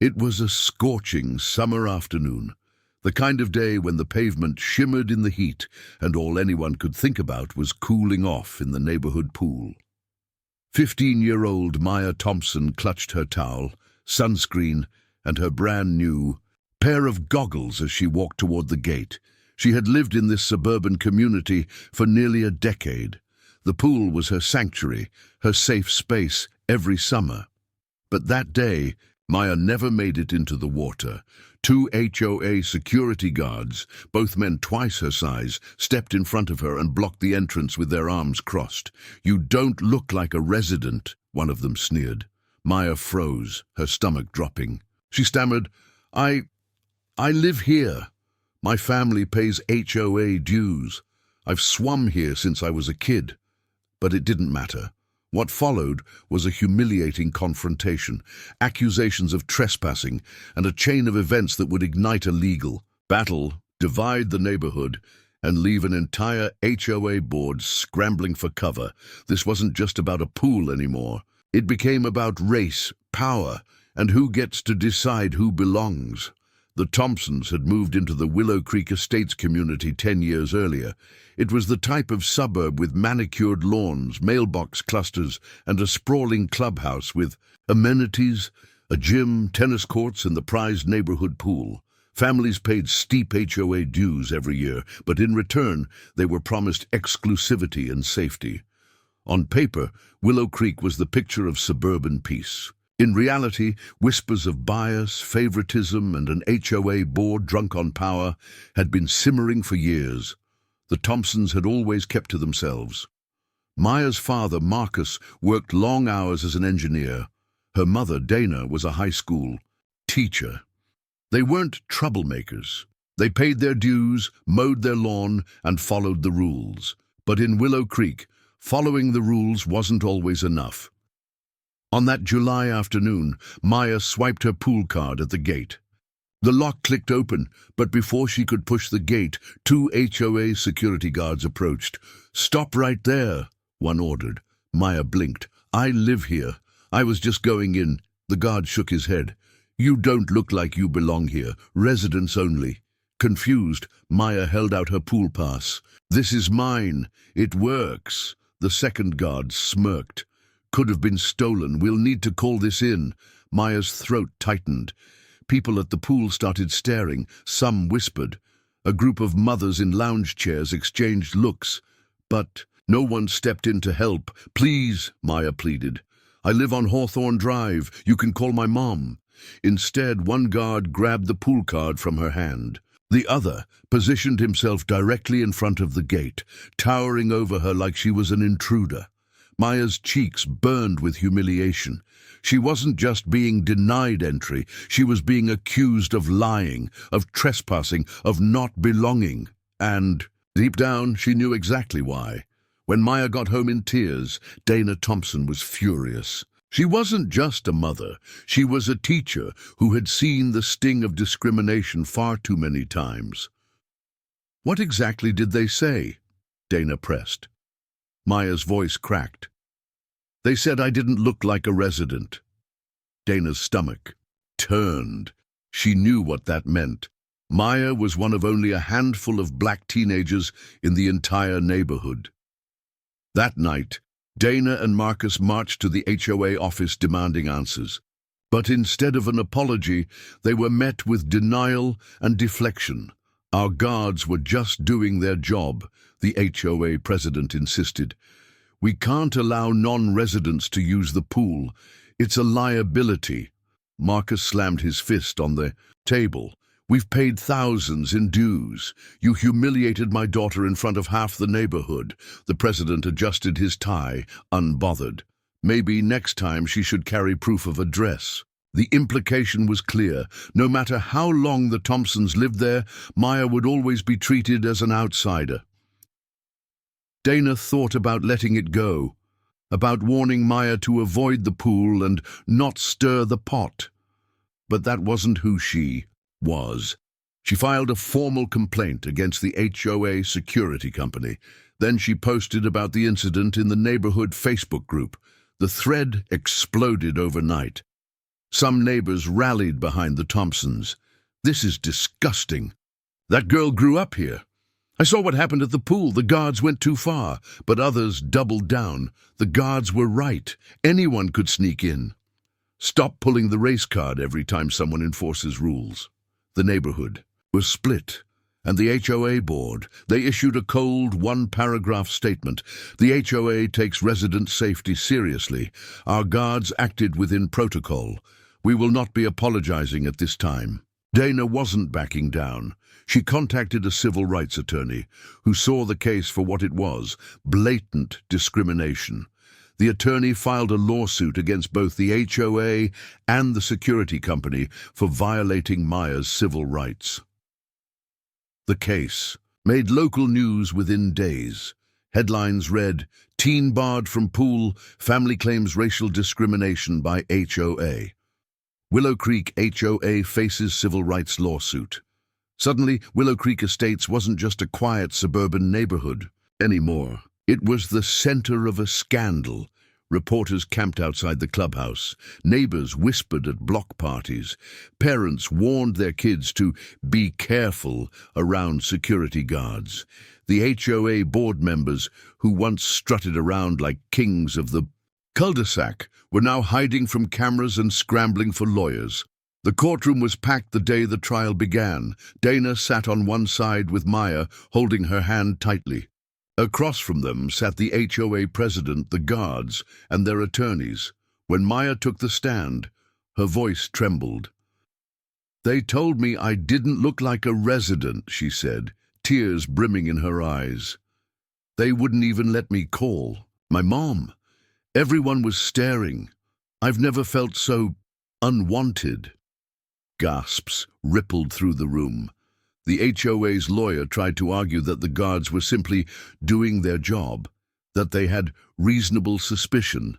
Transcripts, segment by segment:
It was a scorching summer afternoon, the kind of day when the pavement shimmered in the heat and all anyone could think about was cooling off in the neighborhood pool. 15-year-old Maya Thompson clutched her towel, sunscreen, and her brand-new pair of goggles as she walked toward the gate. She had lived in this suburban community for nearly a decade. The pool was her sanctuary, her safe space every summer. But that day, Maya never made it into the water. 2 HOA security guards, both men twice her size, stepped in front of her and blocked the entrance with their arms crossed. "You don't look like a resident," one of them sneered. Maya froze, her stomach dropping. She stammered, I live here. My family pays HOA dues. I've swum here since I was a kid." But it didn't matter. What followed was a humiliating confrontation, accusations of trespassing, and a chain of events that would ignite a legal battle, divide the neighborhood, and leave an entire HOA board scrambling for cover. This wasn't just about a pool anymore. It became about race, power, and who gets to decide who belongs. The Thompsons had moved into the Willow Creek Estates community 10 years earlier. It was the type of suburb with manicured lawns, mailbox clusters, and a sprawling clubhouse with amenities, a gym, tennis courts, and the prized neighborhood pool. Families paid steep HOA dues every year, but in return, they were promised exclusivity and safety. On paper, Willow Creek was the picture of suburban peace. In reality, whispers of bias, favoritism, and an HOA board drunk on power had been simmering for years. The Thompsons had always kept to themselves. Maya's father, Marcus, worked long hours as an engineer. Her mother, Dana, was a high school teacher. They weren't troublemakers. They paid their dues, mowed their lawn, and followed the rules. But in Willow Creek, following the rules wasn't always enough. On that July afternoon, Maya swiped her pool card at the gate. The lock clicked open, but before she could push the gate, 2 HOA security guards approached. "Stop right there," one ordered. Maya blinked. "I live here. I was just going in." The guard shook his head. "You don't look like you belong here. Residents only." Confused, Maya held out her pool pass. "This is mine. It works." The second guard smirked. "Could have been stolen. We'll need to call this in." Maya's throat tightened. People at the pool started staring. Some whispered. A group of mothers in lounge chairs exchanged looks. But no one stepped in to help. "Please," Maya pleaded. "I live on Hawthorne Drive. You can call my mom." Instead, one guard grabbed the pool card from her hand. The other positioned himself directly in front of the gate, towering over her like she was an intruder. Maya's cheeks burned with humiliation. She wasn't just being denied entry, she was being accused of lying, of trespassing, of not belonging. And, deep down, she knew exactly why. When Maya got home in tears, Dana Thompson was furious. She wasn't just a mother, she was a teacher who had seen the sting of discrimination far too many times. "What exactly did they say?" Dana pressed. Maya's voice cracked. "They said I didn't look like a resident." Dana's stomach turned. She knew what that meant. Maya was one of only a handful of black teenagers in the entire neighborhood. That night, Dana and Marcus marched to the HOA office demanding answers. But instead of an apology, they were met with denial and deflection. "Our guards were just doing their job," the HOA president insisted. "We can't allow non-residents to use the pool. It's a liability." Marcus slammed his fist on the table. "We've paid thousands in dues. You humiliated my daughter in front of half the neighborhood." The president adjusted his tie, unbothered. Maybe next time she should carry proof of address. The implication was clear. No matter how long the Thompsons lived there, Maya would always be treated as an outsider. Dana thought about letting it go, about warning Maya to avoid the pool and not stir the pot. But that wasn't who she was. She filed a formal complaint against the HOA security company. Then she posted about the incident in the neighborhood Facebook group. The thread exploded overnight. Some neighbors rallied behind the Thompsons. "This is disgusting. That girl grew up here. I saw what happened at the pool. The guards went too far." But others doubled down. "The guards were right. Anyone could sneak in." "Stop pulling the race card every time someone enforces rules." The neighborhood was split, and the HOA board, they issued a cold one-paragraph statement. "The HOA takes resident safety seriously. Our guards acted within protocol. We will not be apologizing at this time." Dana wasn't backing down. She contacted a civil rights attorney who saw the case for what it was: blatant discrimination. The attorney filed a lawsuit against both the HOA and the security company for violating Maya's civil rights. The case made local news within days. Headlines read, "Teen barred from pool, family claims racial discrimination by HOA." Willow Creek HOA faces civil rights lawsuit. Suddenly, Willow Creek Estates wasn't just a quiet suburban neighborhood anymore. It was the center of a scandal. Reporters camped outside the clubhouse. Neighbors whispered at block parties. Parents warned their kids to be careful around security guards. The HOA board members, who once strutted around like kings of the cul-de-sac, were now hiding from cameras and scrambling for lawyers. The courtroom was packed the day the trial began. Dana sat on one side with Maya holding her hand tightly. Across from them sat the HOA president, the guards, and their attorneys. When Maya took the stand, her voice trembled. "They told me I didn't look like a resident," she said, tears brimming in her eyes. "They wouldn't even let me call my mom. Everyone was staring. I've never felt so unwanted." Gasps rippled through the room. The HOA's lawyer tried to argue that the guards were simply doing their job, that they had reasonable suspicion.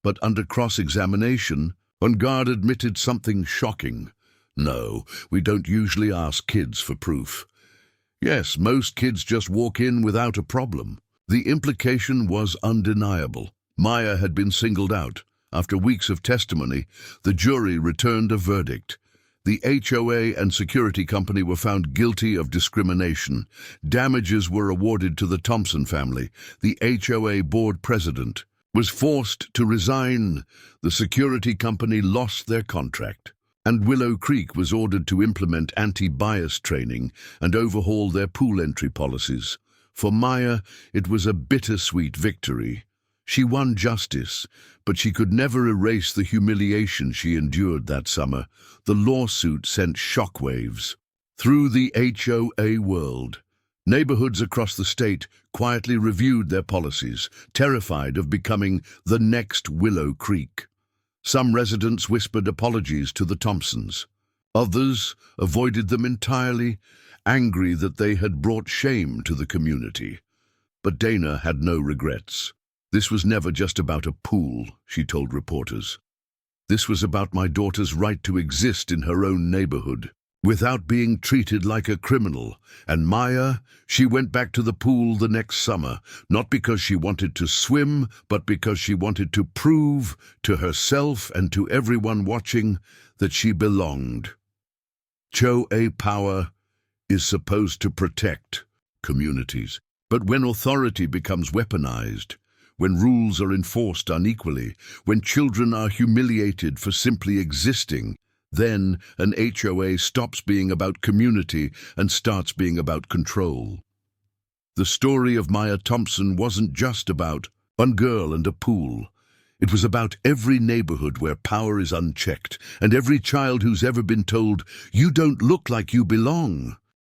But under cross-examination, one guard admitted something shocking. "No, we don't usually ask kids for proof." "Yes, most kids just walk in without a problem." The implication was undeniable. Maya had been singled out. After weeks of testimony, the jury returned a verdict. The HOA and security company were found guilty of discrimination. Damages were awarded to the Thompson family. The HOA board president was forced to resign. The security company lost their contract. And Willow Creek was ordered to implement anti-bias training and overhaul their pool entry policies. For Maya, it was a bittersweet victory. She won justice, but she could never erase the humiliation she endured that summer. The lawsuit sent shockwaves through the HOA world. Neighborhoods across the state quietly reviewed their policies, terrified of becoming the next Willow Creek. Some residents whispered apologies to the Thompsons. Others avoided them entirely, angry that they had brought shame to the community. But Dana had no regrets. "This was never just about a pool," she told reporters. "This was about my daughter's right to exist in her own neighborhood, without being treated like a criminal." And Maya, she went back to the pool the next summer, not because she wanted to swim, but because she wanted to prove to herself and to everyone watching that she belonged. HOA power is supposed to protect communities. But when authority becomes weaponized, when rules are enforced unequally, when children are humiliated for simply existing, then an HOA stops being about community and starts being about control. The story of Maya Thompson wasn't just about one girl and a pool. It was about every neighborhood where power is unchecked, and every child who's ever been told, "You don't look like you belong."